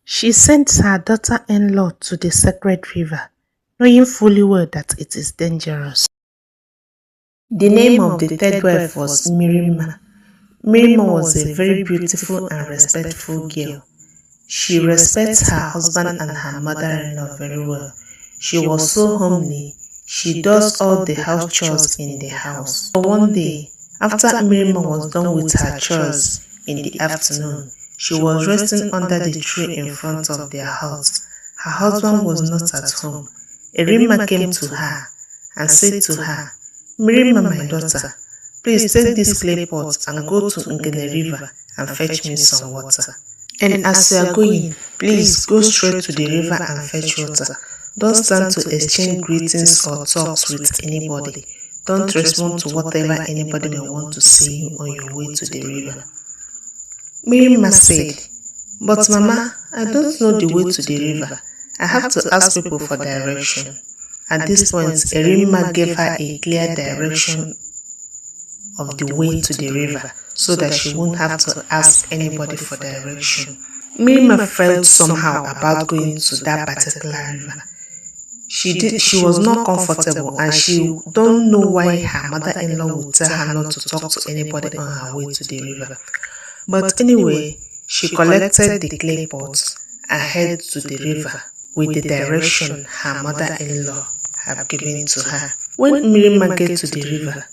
She sent her daughter-in-law to the sacred river, knowing fully well that it is dangerous. The name of the third wife was Mmirimma. Mmirimma was a very beautiful and respectful girl. She respects her husband and her mother-in-law very well. She was so homely. She does all the house chores in the house. So one day, after Mmirimma was done with her chores in the afternoon, she was resting under the tree in front of their house. Her husband was not at home. Erimma came to her and said to her, "Mmirimma, my daughter, please take this clay pot and go to the river and fetch me some water. And as you are going, please go straight to the river and fetch water. Don't stand to exchange greetings or talks with anybody. Don't respond to whatever anybody may want to say you on your way to the river." Mmirimma said, "But Mama, I don't know the way to the river. I have to ask people for direction." At this point, Erimma gave her a clear direction of the way to the river so that she won't have to ask anybody for direction. Mmirimma felt somehow about going to that particular river. She was not comfortable, and she don't know why her mother-in-law would tell her not to talk to anybody on her way to the river. But anyway, she collected the clay pot and headed to the river with the direction her mother-in-law had given to her. When Mmirimma got to the river,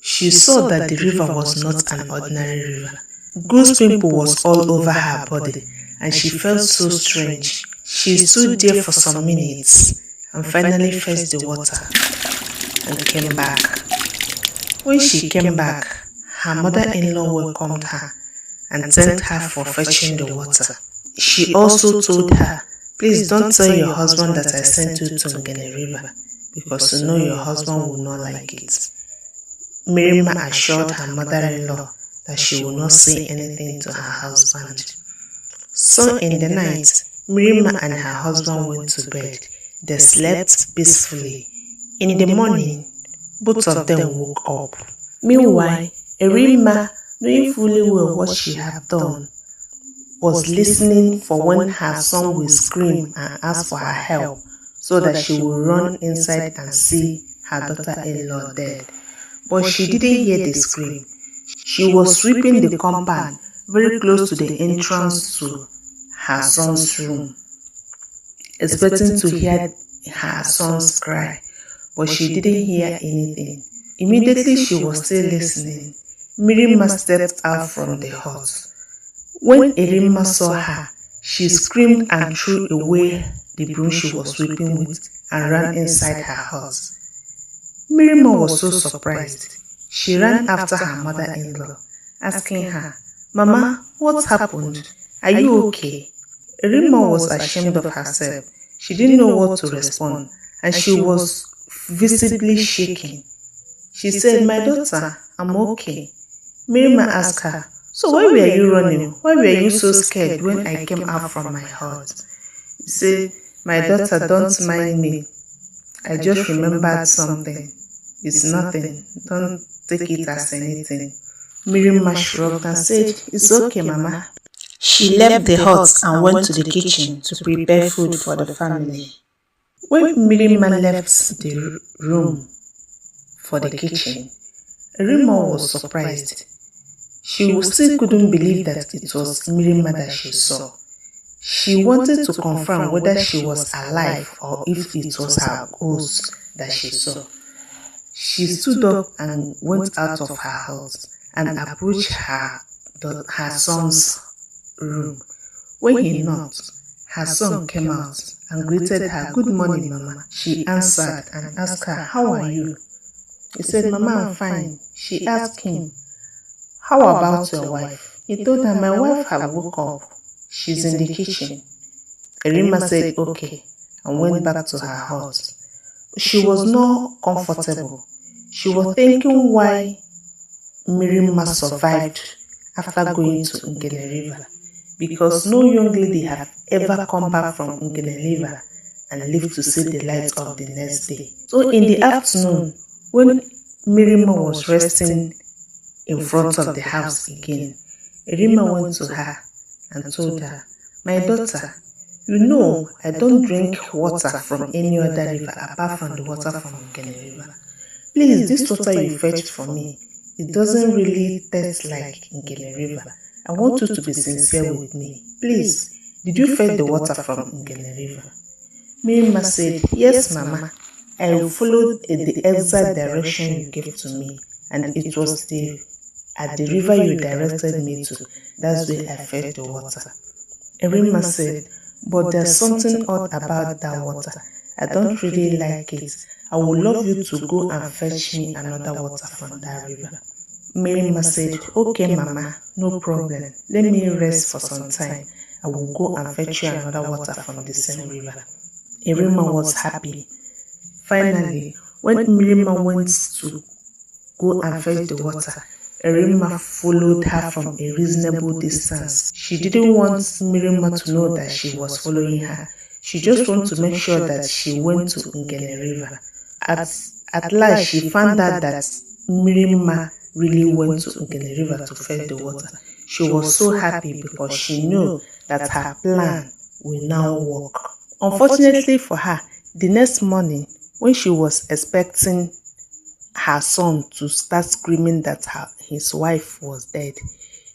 she saw that the river was not an ordinary river. Goose pimple was all over her body, and she felt so strange. She stood there for some minutes and finally fetched the water and came back. When she came back, her mother-in-law welcomed her and thanked her for fetching the water. She also told her, "Please don't tell your husband that I sent you to the river, because you know your husband will not like it." Mmirimma assured her mother-in-law that she will not say anything to her husband. So in the night, Mmirimma and her husband went to bed. They slept peacefully. In the morning, both of them woke up. Meanwhile, Erimma, knowing fully well what she had done, was listening for when her son will scream and ask for her help, so that she will run inside and see her daughter-in-law dead. But she didn't hear the scream. She was sweeping the compound very close to the entrance to her son's room, expecting to hear her son's cry, but she didn't hear anything. Immediately she was still listening, Mmirimma stepped out from the hut. When Erimma saw her, she screamed and threw away the broom she was sweeping with and ran inside her house. Mmirimma was so surprised. She ran after her mother-in-law, asking her, "Mama, what happened? Are you okay?" Erimma was ashamed of herself. She didn't know what to respond, and she was visibly shaking. She said, "My daughter, I'm okay." Mmirimma asked her, "So why were you running? Why were you so scared when I came out from my hut?" She said, "My daughter, don't mind me. I just remembered something. It's nothing. Don't take it as anything." Mmirimma shrugged and said, "It's okay, Mama." She left the hut and went to the kitchen to prepare food for the family. When Mmirimma left the room for the kitchen, Erimma was surprised. She still couldn't believe that it was Mmirimma that she saw. She wanted to confirm whether she was alive or if it was her ghost that she saw. She stood up and went out of her house and approached her son's room. When he knocked, her son came out and greeted her, "Good morning, Mama." She answered and asked her, "How are you?" He said, "Mama, I'm fine." She asked him, "How about your wife?" He told her, "My wife had woke up. She's in the kitchen." Erimma said, "Okay," and went back to her house. She was not comfortable. She was thinking why Mmirimma survived after going to River, because no young lady had ever come back from River and lived to see the light of the next day. So in the afternoon, when Mmirimma was resting in front of the house again, Erimma went to her and told her, "My daughter, You know, I don't drink water from any other river apart from the water from River. Please, this water you fetched for me, it doesn't really taste like River. I want you to be sincere with me. Please, did you fetch the water from River? Mmirimma said, yes, Mama. I followed the exact direction you gave to me, and it was at the river you directed me to. That's where I fetched the water. Erimma said, but there's something odd about that water. I don't really like it. I would love you to go and fetch me another water from that river. Mmirimma said, okay, Mama, no problem. Let me rest for some time. I will go and fetch you another water from the same river. Erimma was happy. Finally, when Mmirimma went to go and fetch the water, Erimma followed her from a reasonable distance. She didn't want Mmirimma to know that she was following her. She just wanted to make sure that she went to River. At last, she found out that Mmirimma really went to River to fetch the water. She was so happy because she knew that her plan will now work. Unfortunately for her, the next morning, when she was expecting her son to start screaming that his wife was dead,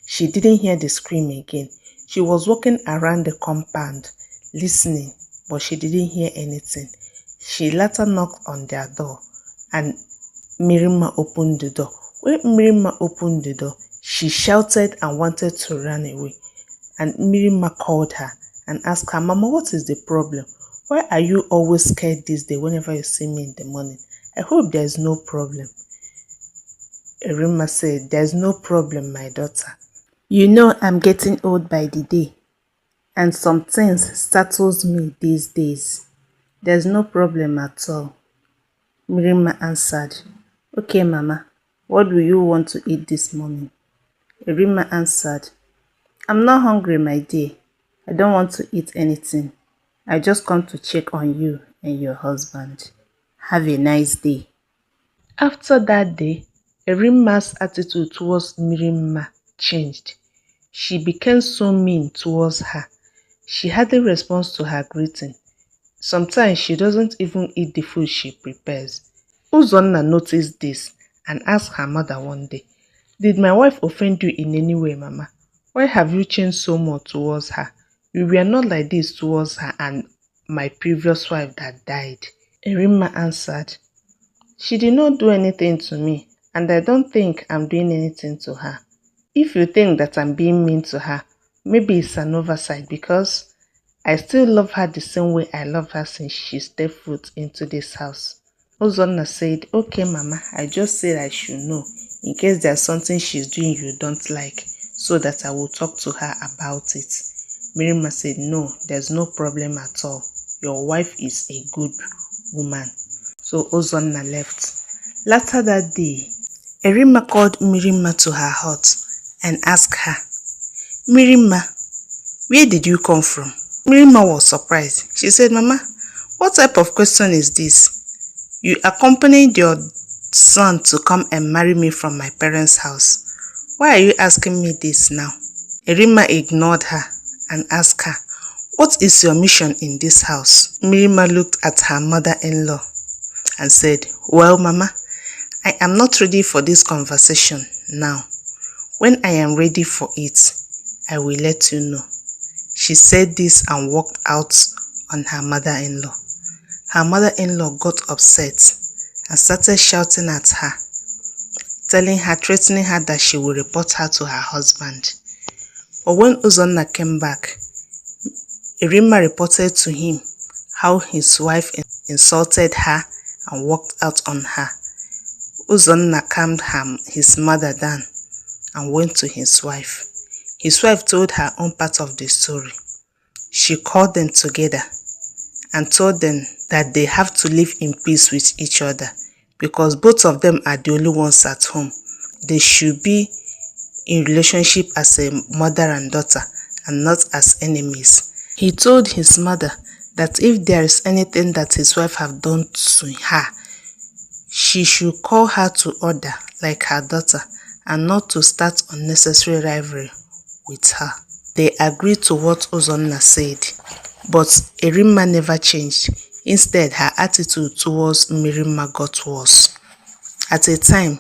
she didn't hear the scream again. She was walking around the compound, listening, but she didn't hear anything. She later knocked on their door, and Mmirimma opened the door. When Mmirimma opened the door, she shouted and wanted to run away. And Mmirimma called her and asked her, Mama, what is the problem? Why are you always scared this day whenever you see me in the morning? I hope there's no problem. Erimma said, there's no problem, my daughter. You know I'm getting old by the day, and some things startles me these days. There's no problem at all. Mmirimma answered, okay, Mama, what do you want to eat this morning? Erimma answered, I'm not hungry, my dear. I don't want to eat anything. I just come to check on you and your husband. Have a nice day. After that day, Erimma's attitude towards Mmirimma changed. She became so mean towards her. She hardly responds to her greeting. Sometimes she doesn't even eat the food she prepares. Uzonna noticed this and asked her mother one day, did my wife offend you in any way, Mama? Why have you changed so much towards her? You were not like this towards her and my previous wife that died. Erimma answered, she did not do anything to me, and I don't think I'm doing anything to her. If you think that I'm being mean to her, maybe it's an oversight because I still love her the same way I love her since she stepped foot into this house. Uzonna said, okay, Mama, I just said I should know in case there's something she's doing you don't like, so that I will talk to her about it. Mmirimma said, no, there's no problem at all. Your wife is a good woman. So Uzonna left. Later that day, Erimma called Mmirimma to her hut and asked her, Mmirimma, where did you come from? Mmirimma was surprised. She said, Mama, what type of question is this? You accompanied your son to come and marry me from my parents' house. Why are you asking me this now? Erimma ignored her and asked her, what is your mission in this house? Mmirimma looked at her mother-in-law and said, well, Mama, I am not ready for this conversation now. When I am ready for it, I will let you know. She said this and walked out on her mother-in-law. Her mother-in-law got upset and started shouting at her, threatening her that she will report her to her husband. But when Uzonna came back, Erimma reported to him how his wife insulted her and walked out on her. Uzonna calmed his mother down and went to his wife. His wife told her own part of the story. She called them together and told them that they have to live in peace with each other because both of them are the only ones at home. They should be in relationship as a mother and daughter and not as enemies. He told his mother that if there is anything that his wife have done to her, she should call her to order like her daughter and not to start unnecessary rivalry with her. They agreed to what Uzonna said. But Erimma never changed. Instead, her attitude towards Mmirimma got worse. At a time,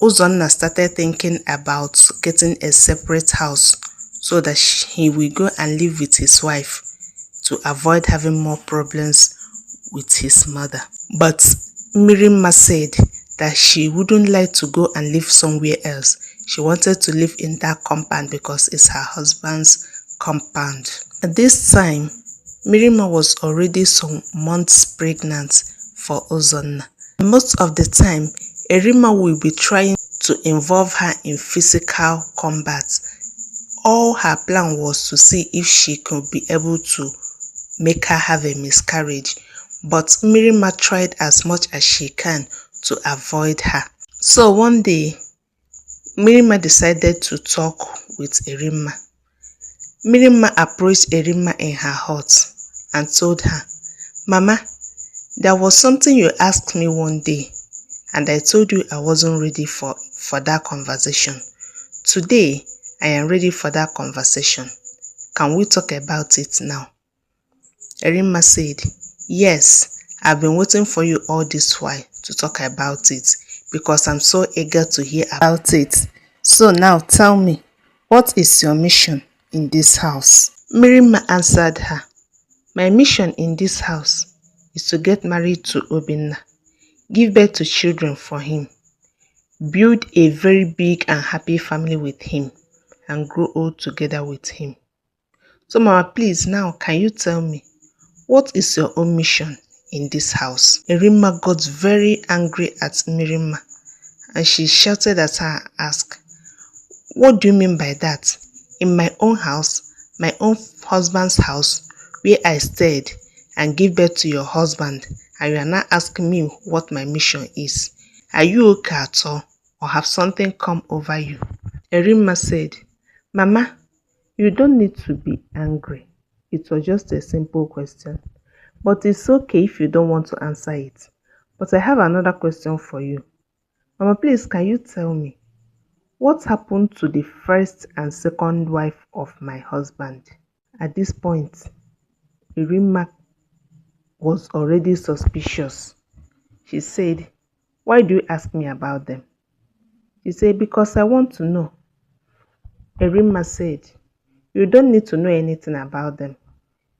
Uzonna started thinking about getting a separate house so that he will go and live with his wife to avoid having more problems with his mother. But Mmirimma said that she wouldn't like to go and live somewhere else. She wanted to live in that compound because it's her husband's compound. At this time, Mmirimma was already some months pregnant for Uzonna. Most of the time, Erimma will be trying to involve her in physical combat. All her plan was to see if she could be able to make her have a miscarriage. But Mmirimma tried as much as she can to avoid her. So one day, Mmirimma decided to talk with Erimma. Mmirimma approached Erimma in her hut and told her, "Mama, there was something you asked me one day, and I told you I wasn't ready for that conversation. Today, I am ready for that conversation. Can we talk about it now?" Erimma said, "Yes, I've been waiting for you all this while to talk about it because I'm so eager to hear about it. So now tell me, what is your mission in this house?" Mmirimma answered her, "My mission in this house is to get married to Obinna, give birth to children for him, build a very big and happy family with him, and grow old together with him. So Mama, please now can you tell me, what is your own mission in this house?" Erimma got very angry at Mmirimma and she shouted at her and asked, "What do you mean by that? In my own house, my own husband's house, where I stayed and give birth to your husband, and you are not asking me what my mission is? Are you okay at all, or have something come over you?" Erimma said, "Mama, you don't need to be angry. It was just a simple question. But it's okay if you don't want to answer it. But I have another question for you. Mama, please, can you tell me, what happened to the first and second wife of my husband?" At this point, Erimma was already suspicious. She said, "Why do you ask me about them?" She said, "Because I want to know." Erimma said, "You don't need to know anything about them.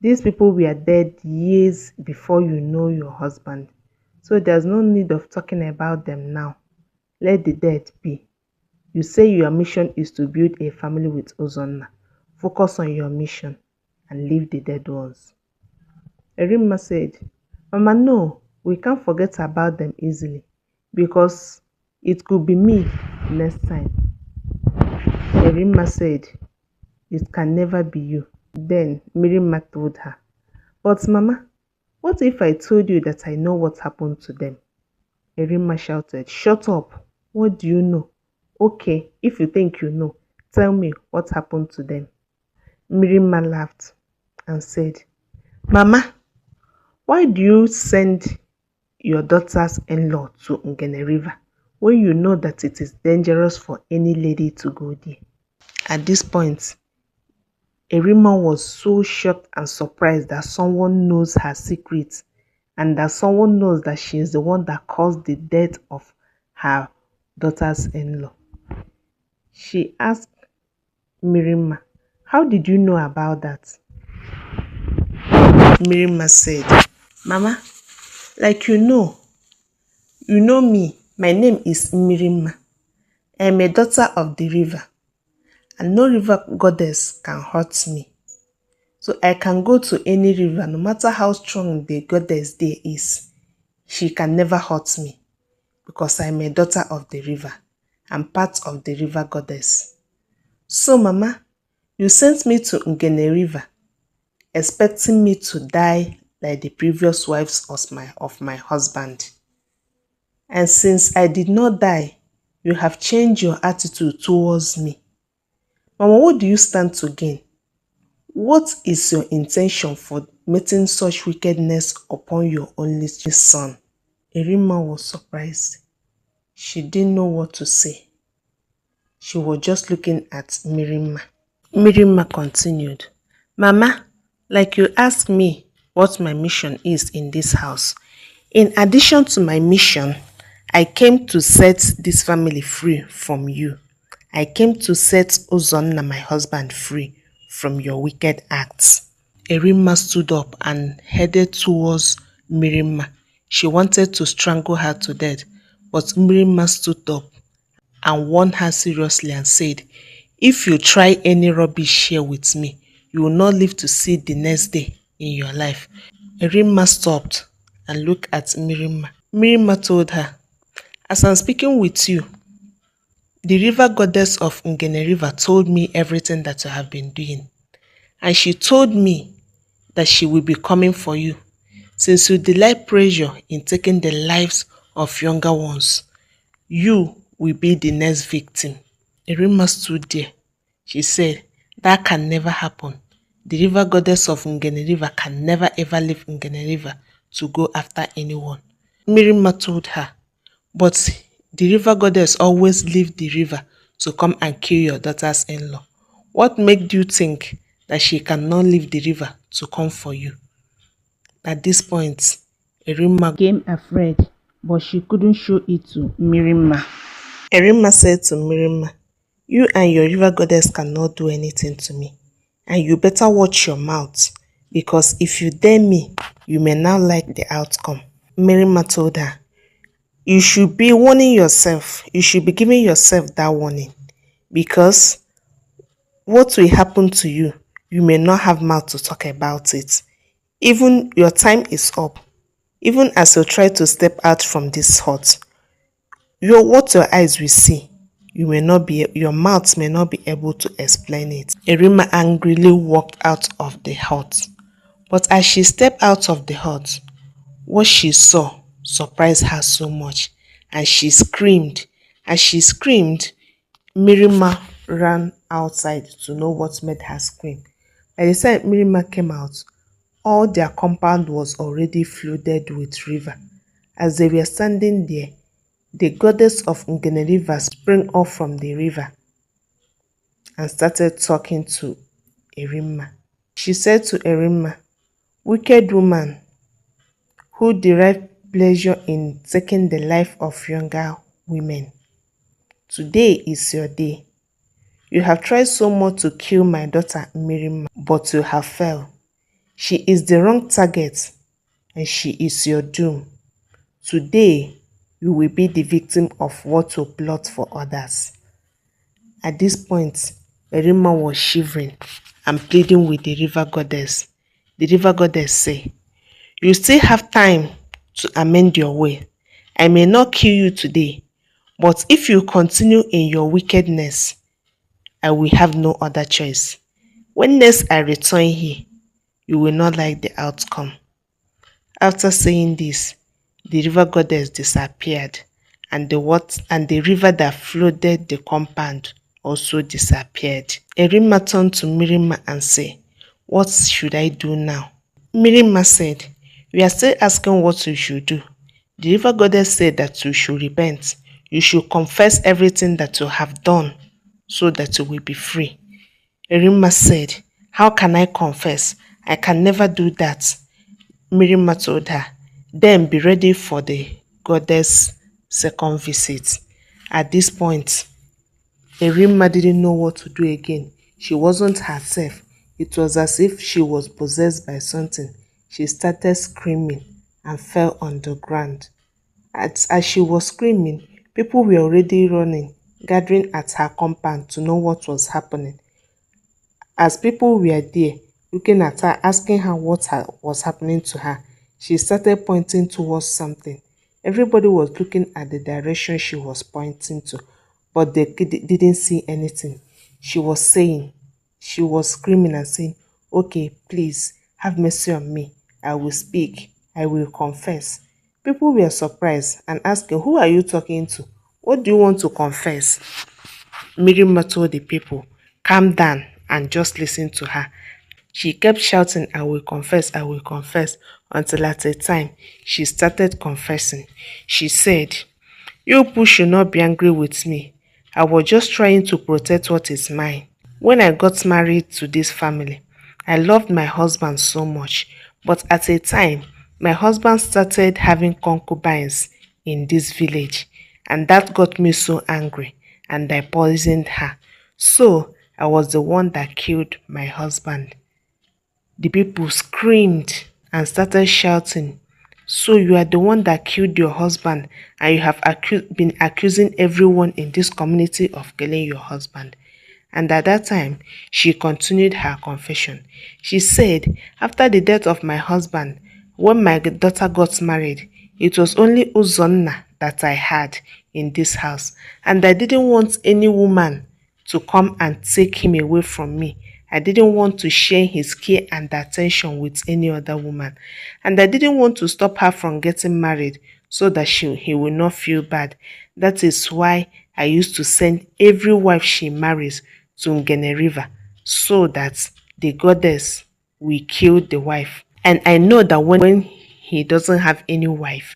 These people were dead years before you know your husband. So there's no need of talking about them now. Let the dead be. You say your mission is to build a family with Uzonna. Focus on your mission and leave the dead ones." Erimma said, "Mama, no, we can't forget about them easily because it could be me next time." Erimma said, "It can never be you." Then Mmirimma told her, "But Mama, what if I told you that I know what happened to them?" Erimma shouted, "Shut up! What do you know? Okay, if you think you know, tell me what happened to them." Mmirimma laughed and said, "Mama, why do you send your daughters-in-law to Ngene when you know that it is dangerous for any lady to go there?" At this point, Erimma was so shocked and surprised that someone knows her secret and that someone knows that she is the one that caused the death of her daughters-in-law. She asked Mmirimma, "How did you know about that?" Mmirimma said, "Mama, like you know me, my name is Mmirimma. I am a daughter of the river, and no river goddess can hurt me. So I can go to any river, no matter how strong the goddess there is. She can never hurt me because I am a daughter of the river and part of the river goddess. So Mama, you sent me to Ngene River, expecting me to die like the previous wives of my husband. And since I did not die, you have changed your attitude towards me. Mama, what do you stand to gain? What is your intention for meting such wickedness upon your only son?" Erimma was surprised. She didn't know what to say. She was just looking at Mmirimma. Mmirimma continued, "Mama, Like you asked me what my mission is in this house. In addition to my mission, I came to set this family free from you. I came to set Ozonna, my husband, free from your wicked acts. Erimma stood up and headed towards Mmirimma. She wanted to strangle her to death, but Mmirimma stood up and warned her seriously and said, "If you try any rubbish here with me, you will not live to see the next day in your life." Erimma stopped and looked at Mmirimma. Mmirimma told her, "As I'm speaking with you, the river goddess of Ngene River told me everything that you have been doing. And she told me that she will be coming for you, since you delight pressure in taking the lives of younger ones. You will be the next victim." Erimma stood there. She said, "That can never happen. The river goddess of Ngene River can never ever leave Ngene River to go after anyone." Mmirimma told her, "But the river goddess always leave the river to come and kill your daughter's in-law. What made you think that she cannot leave the river to come for you?" At this point, Erimma became afraid, but she couldn't show it to Mmirimma. Erimma said to Mmirimma, "You and your river goddess cannot do anything to me, and you better watch your mouth, because if you dare me, you may not like the outcome." Mmirimma told her, "You should be warning yourself. You should be giving yourself that warning, because what will happen to you, you may not have mouth to talk about it. Even your time is up. Even as you try to step out from this hut, what your eyes will see, your mouth may not be able to explain it." Erimma angrily walked out of the hut. But as she stepped out of the hut, what she saw surprised her so much, and she screamed. As she screamed, Mmirimma ran outside to know what made her scream. By the time Mmirimma came out, all their compound was already flooded with river. As they were standing there, the goddess of Ngene River sprang up from the river and started talking to Erimma. She said to Erimma, "Wicked woman who derive pleasure in taking the life of younger women, today is your day. You have tried so much to kill my daughter Mmirimma, but you have failed. She is the wrong target, and she is your doom. Today, you will be the victim of what you plot for others." At this point, Erimma was shivering and pleading with the river goddess. The river goddess said, "You still have time to amend your way. I may not kill you today, but if you continue in your wickedness, I will have no other choice. When next I return here, you will not like the outcome." After saying this, the river goddess disappeared, and the river that flooded the compound also disappeared. Erimma turned to Mmirimma and said, "What should I do now?" Mmirimma said, "We are still asking what you should do. The river goddess said that you should repent. You should confess everything that you have done so that you will be free." Erimma said, "How can I confess? I can never do that." Mmirimma told her, "Then be ready for the goddess' second visit." At this point, Erimma didn't know what to do again. She wasn't herself. It was as if she was possessed by something. She started screaming and fell on the ground. As she was screaming, people were already running, gathering at her compound to know what was happening. As people were there, looking at her, asking her what was happening to her, she started pointing towards something. Everybody was looking at the direction she was pointing to, but they didn't see anything. She was screaming and saying, "Okay, please, have mercy on me. I will speak. I will confess." People were surprised and asking, "Who are you talking to? What do you want to confess?" Mmirimma told the people, "Calm down and just listen to her." She kept shouting, "I will confess," until at a time she started confessing. She said, "You people should not be angry with me. I was just trying to protect what is mine. When I got married to this family, I loved my husband so much, but at a time, my husband started having concubines in this village, and that got me so angry, and I poisoned her. So I was the one that killed my husband. The people screamed and started shouting, "So you are the one that killed your husband, and you have been accusing everyone in this community of killing your husband." And at that time, she continued her confession. She said, "After the death of my husband, when my daughter got married, it was only Uzonna that I had in this house, and I didn't want any woman to come and take him away from me. I didn't want to share his care and attention with any other woman. And I didn't want to stop her from getting married so that he will not feel bad. That is why I used to send every wife she marries to River so that the goddess will kill the wife. And I know that when he doesn't have any wife,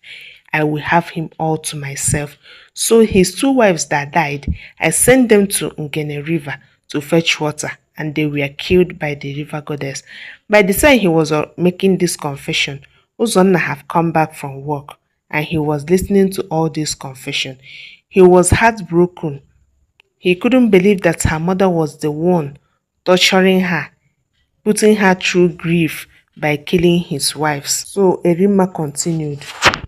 I will have him all to myself." So his two wives that died, I sent them to River to fetch water, and they were killed by the river goddess. By the time he was making this confession, Uzonna have come back from work, and he was listening to all this confession. He was heartbroken. He couldn't believe that her mother was the one torturing her, putting her through grief by killing his wives. So Erimma continued,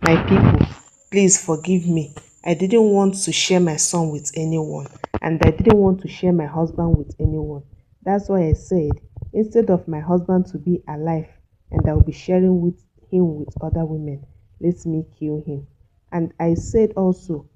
"My people, please forgive me. I didn't want to share my son with anyone, and I didn't want to share my husband with anyone. That's why I said, instead of my husband to be alive and I will be sharing with him with other women, let me kill him. And I said also,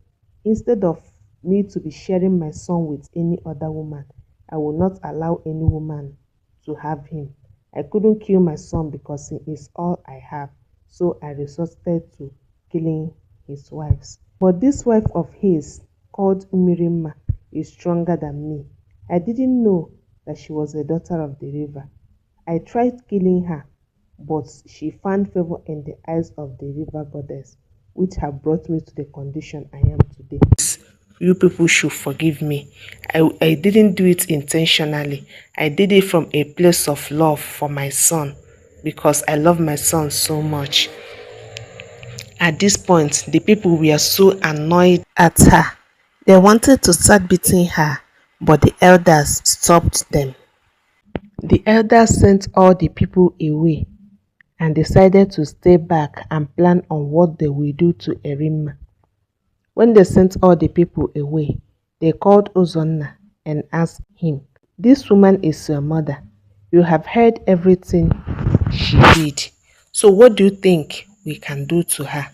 instead of me to be sharing my son with any other woman, I will not allow any woman to have him. I couldn't kill my son because he is all I have, so I resorted to killing his wives. But this wife of his, called Mmirimma, is stronger than me. I didn't know that she was a daughter of the river. I tried killing her, but she found favor in the eyes of the river goddess, which have brought me to the condition I am today. You people should forgive me. I didn't do it intentionally. I did it from a place of love for my son because I love my son so much." At this point, the people were so annoyed at her. They wanted to start beating her, but the elders stopped them. The elders sent all the people away and decided to stay back and plan on what they will do to Erimma. When they sent all the people away, they called Uzonna and asked him, "This woman is your mother. You have heard everything she did. So what do you think we can do to her?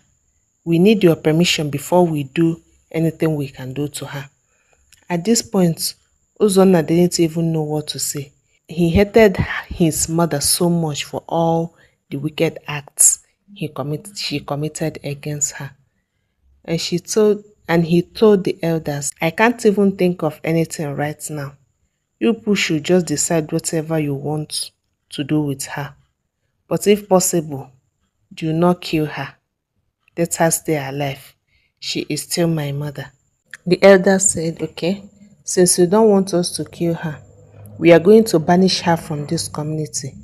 We need your permission before we do anything we can do to her." At this point, Uzonna didn't even know what to say. He hated his mother so much for all the wicked acts she committed against her. And he told the elders, "I can't even think of anything right now. You people should just decide whatever you want to do with her. But if possible, do not kill her. Let her stay alive. She is still my mother." The elders said, "Okay, since you don't want us to kill her, we are going to banish her from this community,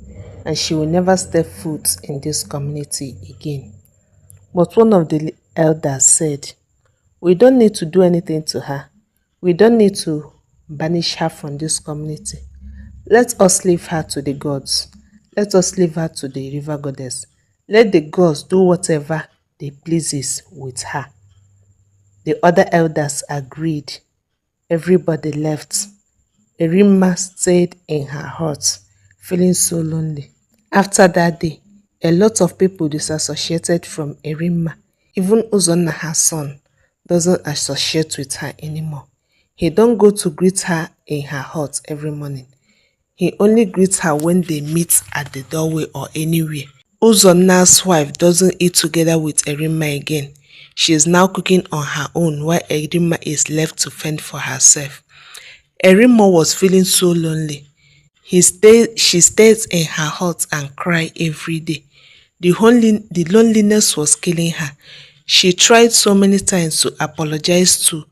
and she will never step foot in this community again." But one of the elders said, "We don't need to do anything to her. We don't need to banish her from this community. Let us leave her to the gods. Let us leave her to the river goddess. Let the gods do whatever they pleases with her." The other elders agreed. Everybody left. Erimma stayed in her hut, feeling so lonely. After that day, a lot of people disassociated from Erimma. Even Uzonna, her son, doesn't associate with her anymore. He don't go to greet her in her hut every morning. He only greets her when they meet at the doorway or anywhere. Uzonna's wife doesn't eat together with Erimma again. She is now cooking on her own while Erimma is left to fend for herself. Erimma was feeling so lonely. She stays in her hut and cries every day. The loneliness was killing her. She tried so many times to apologize to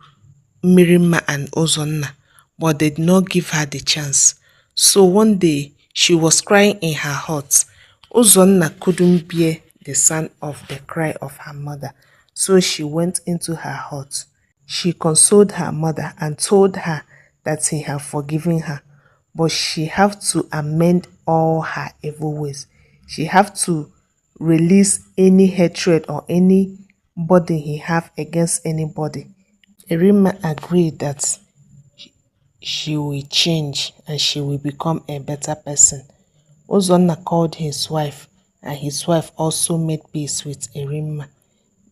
Mmirimma and Uzonna, but they did not give her the chance. So one day, She was crying in her heart. Uzonna couldn't bear the sound of the cry of her mother, so she went into her hut. She consoled her mother and told her that he had forgiven her, but she had to amend all her evil ways. She had to release any hatred or any burden he have against anybody. Erimma agreed that she will change and she will become a better person. Uzonna called his wife, and his wife also made peace with Erimma.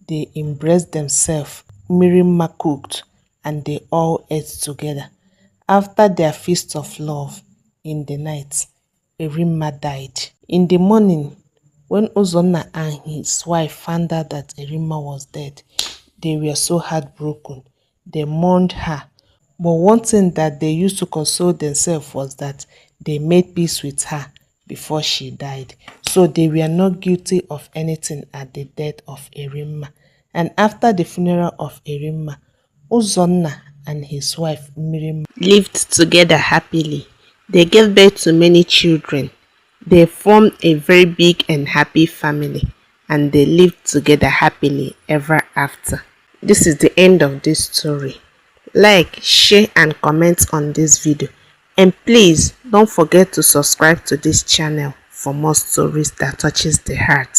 They embraced themselves. Mmirimma cooked, and they all ate together. After their feast of love in the night, Erimma died. In the morning, when Uzonna and his wife found out that Erimma was dead, they were so heartbroken. They mourned her. But one thing that they used to console themselves was that they made peace with her before she died. So they were not guilty of anything at the death of Erimma. And after the funeral of Erimma, Uzonna and his wife Mmirimma lived together happily. They gave birth to many children. They formed a very big and happy family, and they lived together happily ever after. This is the end of this story. Like, share and comment on this video, and please don't forget to subscribe to this channel for more stories that touches the heart.